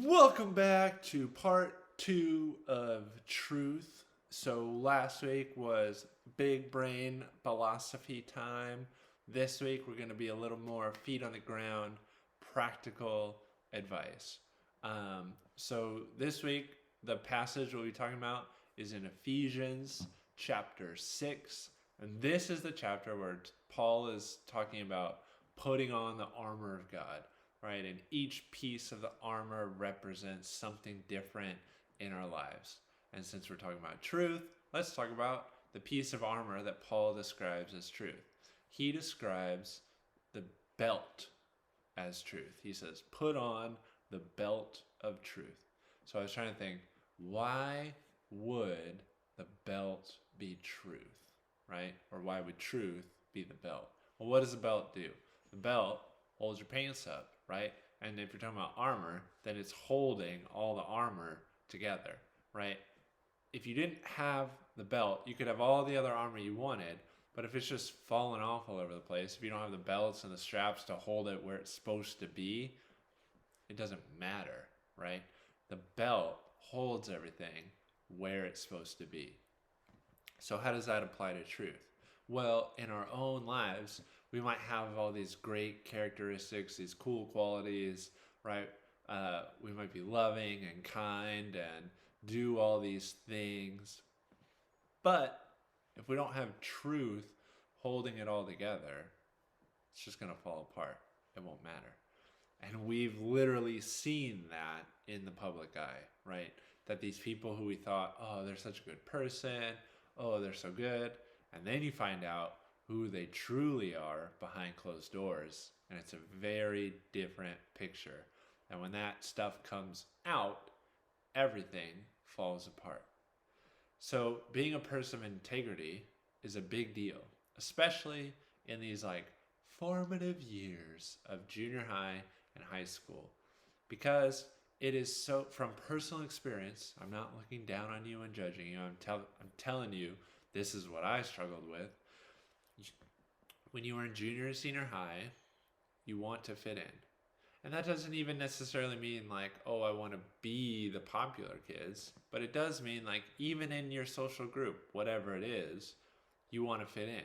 Welcome back to part two of Truth. So, last week was big brain philosophy time. This week, we're going to be a little more feet on the ground, practical advice. This week, the passage we'll be talking about is in Ephesians chapter 6. And this is the chapter where Paul is talking about putting on the armor of God, right? And each piece of the armor represents something different in our lives. And since we're talking about truth, let's talk about the piece of armor that Paul describes as truth. He describes the belt as truth. He says, put on the belt of truth. So I was trying to think, why would the belt be truth, right? Or why would truth be the belt? Well, what does the belt do? The belt holds your pants up, right? And if you're talking about armor, then it's holding all the armor together, right? If you didn't have the belt, you could have all the other armor you wanted, but if it's just falling off all over the place, if you don't have the belts and the straps to hold it where it's supposed to be, it doesn't matter, right? The belt holds everything where it's supposed to be. So how does that apply to truth? Well, in our own lives, we might have all these great characteristics, these cool qualities, right? We might be loving and kind and do all these things. But if we don't have truth holding it all together, it's just going to fall apart. It won't matter. And we've literally seen that in the public eye, right? That these people who we thought, oh, they're such a good person, oh, they're so good. And then you find out who they truly are behind closed doors. And it's a very different picture. And when that stuff comes out, everything falls apart. So being a person of integrity is a big deal, especially in these formative years of junior high and high school, because it is so, from personal experience, I'm not looking down on you and judging you. I'm telling you, this is what I struggled with. When you were in junior or senior high, you want to fit in. And that doesn't even necessarily mean oh, I want to be the popular kids, but it does mean even in your social group, whatever it is, you want to fit in.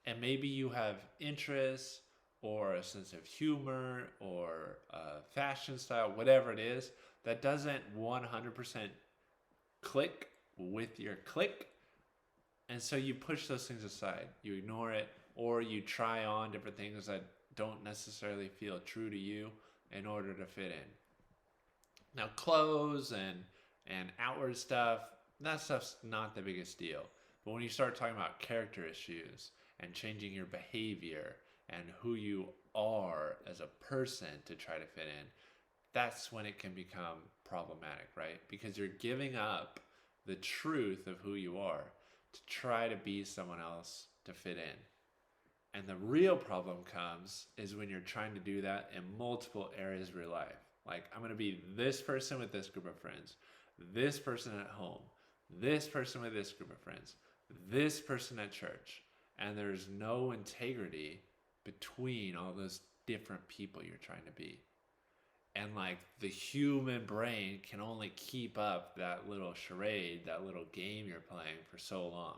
And maybe you have interests or a sense of humor or a fashion style, whatever it is, that doesn't 100% click with your clique. And so you push those things aside. You ignore it, or you try on different things that don't necessarily feel true to you in order to fit in. Now, clothes and outward stuff, that stuff's not the biggest deal. But when you start talking about character issues and changing your behavior and who you are as a person to try to fit in, that's when it can become problematic, right? Because you're giving up the truth of who you are to try to be someone else to fit in. And the real problem comes is when you're trying to do that in multiple areas of your life. I'm going to be this person with this group of friends, this person at home, this person with this group of friends, this person at church. And there's no integrity between all those different people you're trying to be. And the human brain can only keep up that little charade, that little game you're playing for so long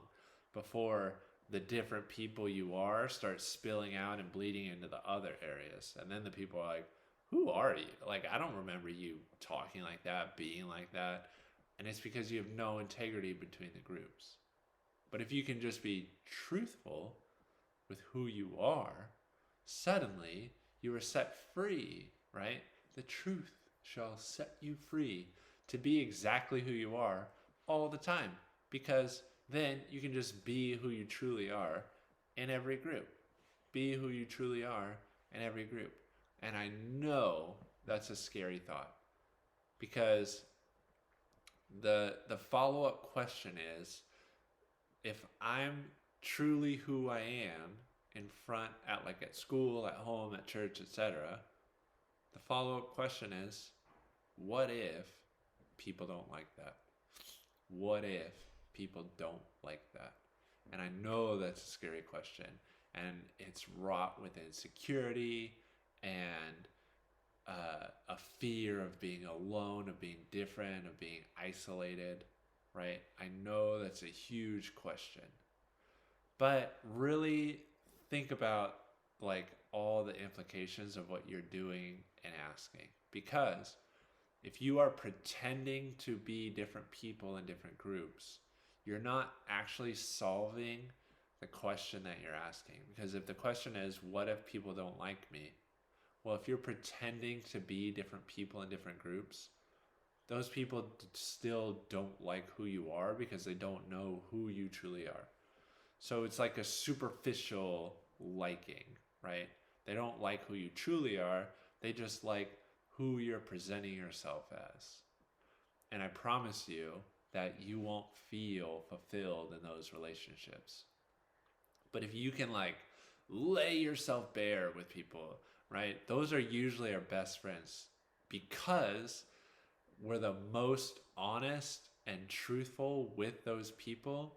before the different people you are start spilling out and bleeding into the other areas. And then the people are like, who are you? I don't remember you talking like that, being like that. And it's because you have no integrity between the groups. But if you can just be truthful with who you are, suddenly you are set free, right? The truth shall set you free to be exactly who you are all the time, because then you can just be who you truly are in every group. Be who you truly are in every group. And I know that's a scary thought, because the follow-up question is, if I'm truly who I am in front at school, at home, at church, etc., the follow-up question is, what if people don't like that? What if people don't like that? And I know that's a scary question, and it's wrought with insecurity and a fear of being alone, of being different, of being isolated, right? I know that's a huge question, but really think about like all the implications of what you're doing and asking. Because if you are pretending to be different people in different groups, you're not actually solving the question that you're asking. Because if the question is, what if people don't like me? Well, if you're pretending to be different people in different groups, those people still don't like who you are because they don't know who you truly are. So it's like a superficial liking, right? They don't like who you truly are. They just like who you're presenting yourself as. And I promise you that you won't feel fulfilled in those relationships. But if you can like lay yourself bare with people, right? Those are usually our best friends because we're the most honest and truthful with those people,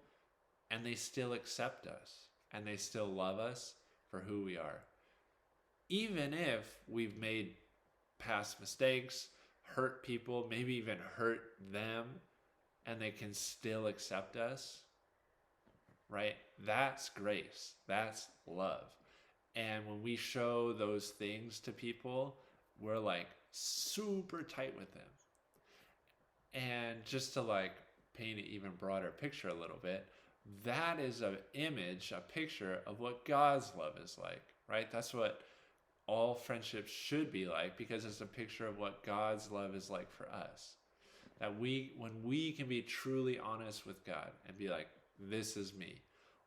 and they still accept us and they still love us for who we are. Even if we've made past mistakes, hurt people, maybe even hurt them, and they can still accept us, right? That's grace. That's love. And when we show those things to people, we're like super tight with them. And just to like paint an even broader picture a little bit, that is an image, a picture of what God's love is like, right? That's what all friendships should be like, because it's a picture of what God's love is like for us. That when we can be truly honest with God and be like, this is me,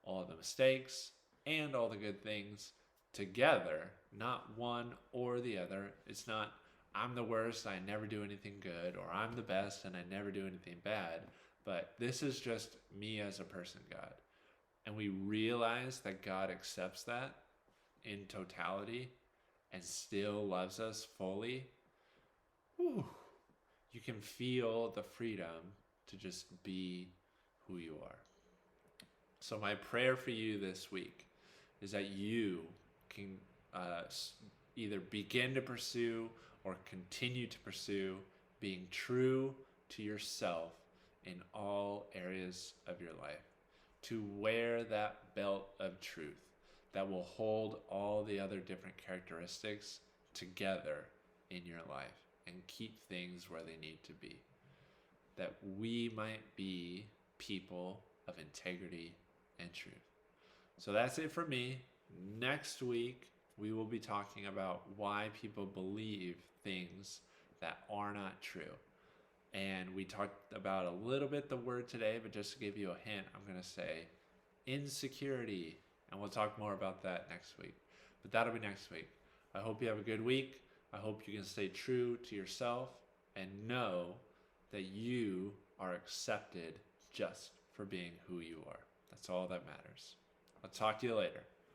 all the mistakes and all the good things together, not one or the other. It's not, I'm the worst, I never do anything good, or I'm the best and I never do anything bad. But this is just me as a person, God. And we realize that God accepts that in totality and still loves us fully. Whew, you can feel the freedom to just be who you are. So my prayer for you this week is that you can either begin to pursue or continue to pursue being true to yourself in all areas of your life, to wear that belt of truth that will hold all the other different characteristics together in your life and keep things where they need to be, that we might be people of integrity and truth. So that's it for me. Next week, we will be talking about why people believe things that are not true. And we talked about a little bit the word today, but just to give you a hint, I'm going to say insecurity. And we'll talk more about that next week. But that'll be next week. I hope you have a good week. I hope you can stay true to yourself and know that you are accepted just for being who you are. That's all that matters. I'll talk to you later.